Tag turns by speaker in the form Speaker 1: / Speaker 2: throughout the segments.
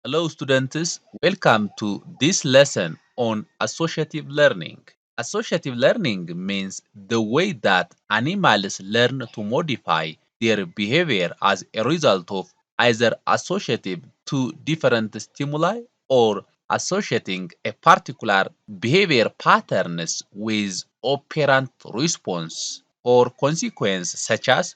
Speaker 1: Hello, students. Welcome to this lesson on associative learning. Associative learning means the way that animals learn to modify their behavior as a result of either associative to different stimuli or associating a particular behavior patterns with operant response or consequence such as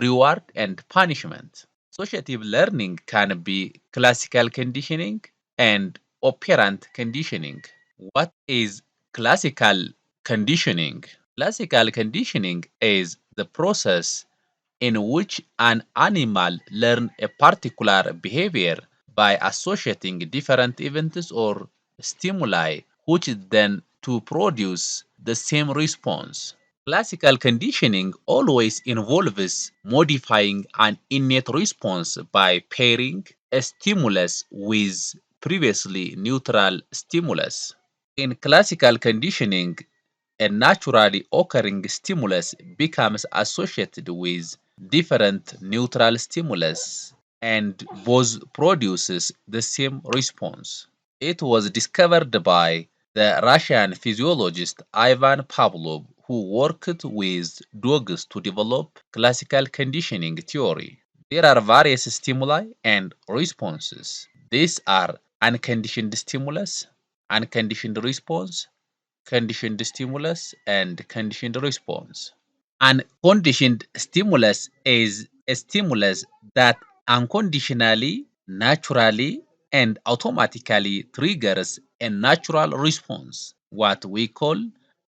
Speaker 1: reward and punishment. Associative learning can be classical conditioning and operant conditioning. What is classical conditioning? Classical conditioning is the process in which an animal learns a particular behavior by associating different events or stimuli, which then to produce the same response. Classical conditioning always involves modifying an innate response by pairing a stimulus with previously neutral stimulus. In classical conditioning, a naturally occurring stimulus becomes associated with different neutral stimulus and both produces the same response. It was discovered by the Russian physiologist Ivan Pavlov, who worked with dogs to develop classical conditioning theory. There are various stimuli and responses. These are unconditioned stimulus, unconditioned response, conditioned stimulus, and conditioned response. Unconditioned stimulus is a stimulus that unconditionally, naturally, and automatically triggers a natural response, what we call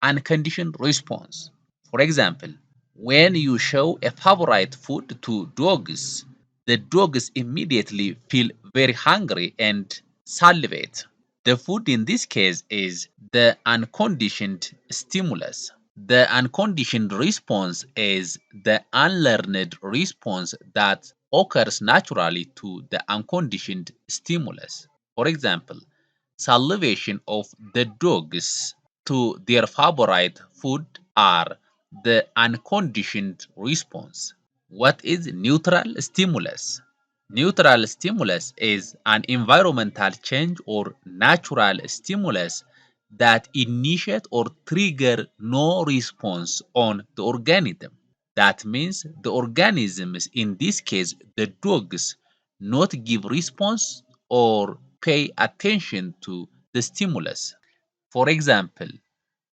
Speaker 1: unconditioned response. For example, when you show a favorite food to dogs, the dogs immediately feel very hungry and salivate. The food in this case is the unconditioned stimulus. The unconditioned response is the unlearned response that occurs naturally to the unconditioned stimulus. For example, salivation of the dogs to their favorite food are the unconditioned response. What is neutral stimulus? Neutral stimulus is an environmental change or natural stimulus that initiate or trigger no response on the organism. That means the organisms, in this case the dogs, not give response or pay attention to the stimulus. For example,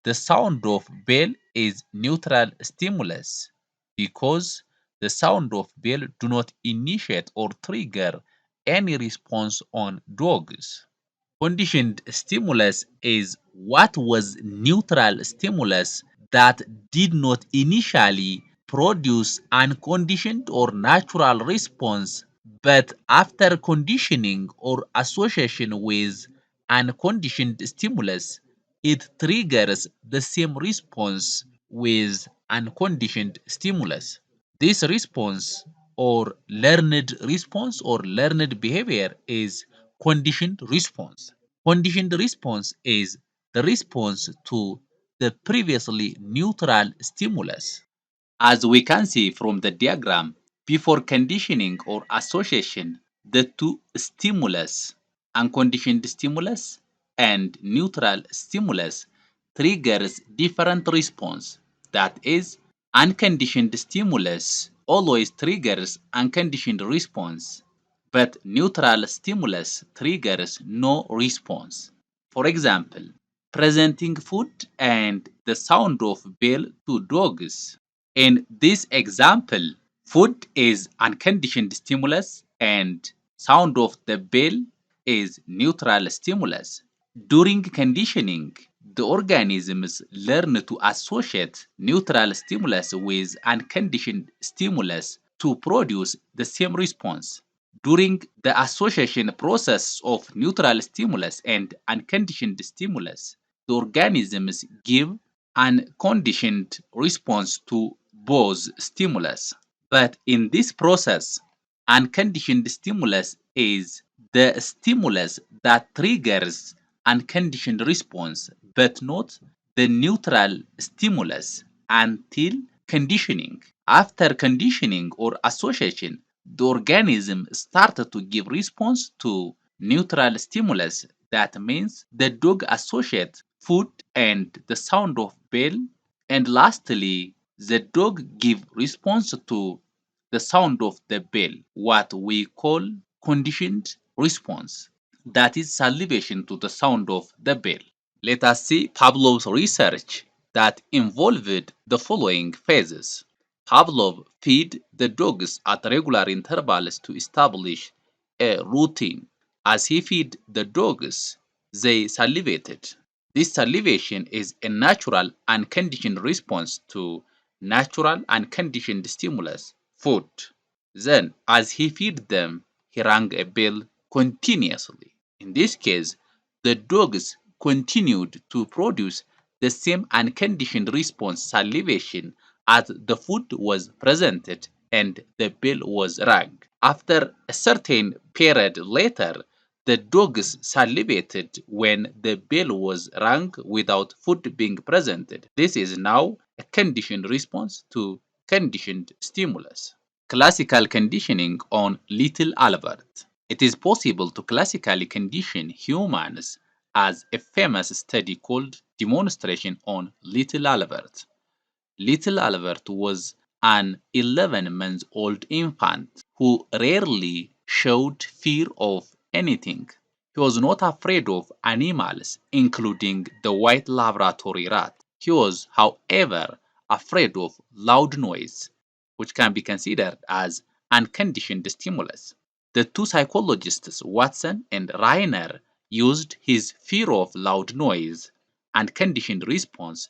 Speaker 1: the sound of bell is neutral stimulus because the sound of bell do not initiate or trigger any response on dogs. Conditioned stimulus is what was neutral stimulus that did not initially produce unconditioned or natural response, but after conditioning or association with unconditioned stimulus, it triggers the same response with unconditioned stimulus. This response or learned behavior is conditioned response. Conditioned response is the response to the previously neutral stimulus. As we can see from the diagram, before conditioning or association, the two stimulus, unconditioned stimulus and neutral stimulus, triggers different response. That is, unconditioned stimulus always triggers unconditioned response, but neutral stimulus triggers no response. For example, presenting food and the sound of bell to dogs. In this example, food is unconditioned stimulus and sound of the bell is neutral stimulus. During conditioning, the organisms learn to associate neutral stimulus with unconditioned stimulus to produce the same response. During the association process of neutral stimulus and unconditioned stimulus, the organisms give unconditioned response to both stimulus. But in this process, unconditioned stimulus is the stimulus that triggers unconditioned response, but not the neutral stimulus until conditioning. After conditioning or association, the organism started to give response to Neutral stimulus, that means the dog associates food and the sound of bell. And lastly, the dog give response to the sound of the bell, what we call conditioned response. That is salivation to the sound of the bell. Let us see Pavlov's research that involved the following phases. Pavlov fed the dogs at regular intervals to establish a routine. As he fed the dogs, they salivated. This salivation is a natural and conditioned response to natural and conditioned stimulus, food. Then, as he fed them, he rang a bell continuously. In this case, the dogs continued to produce the same unconditioned response salivation as the food was presented and the bell was rang. After a certain period later, the dogs salivated when the bell was rung without food being presented. This is now a conditioned response to conditioned stimulus. Classical conditioning on little Albert. It is possible to classically condition humans as a famous study called Demonstration on Little Albert. Little Albert was an 11-month-old infant who rarely showed fear of anything. He was not afraid of animals, including the white laboratory rat. He was, however, afraid of loud noise, which can be considered as unconditioned stimulus. The two psychologists, Watson and Reiner, used his fear of loud noise and conditioned response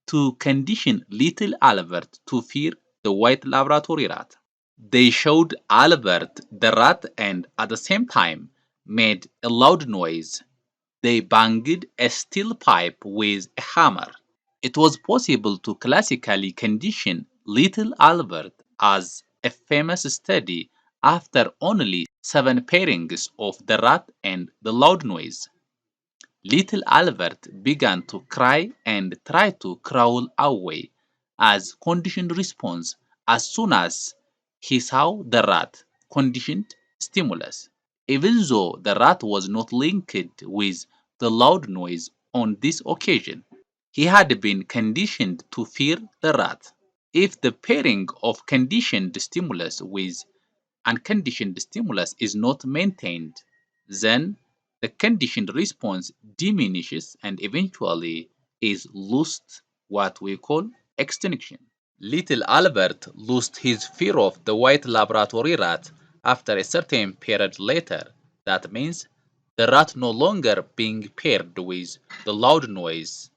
Speaker 1: to condition little Albert to fear the white laboratory rat. They showed Albert the rat and at the same time made a loud noise. They banged a steel pipe with a hammer. It was possible to classically condition little Albert as a famous study after only 7 pairings of the rat and the loud noise. Little Albert began to cry and tried to crawl away as conditioned response as soon as he saw the rat, conditioned stimulus. Even though the rat was not linked with the loud noise on this occasion, he had been conditioned to fear the rat. If the pairing of conditioned stimulus with unconditioned stimulus is not maintained, then the conditioned response diminishes and eventually is lost, what we call extinction. Little Albert lost his fear of the white laboratory rat after a certain period later. That means the rat no longer being paired with the loud noise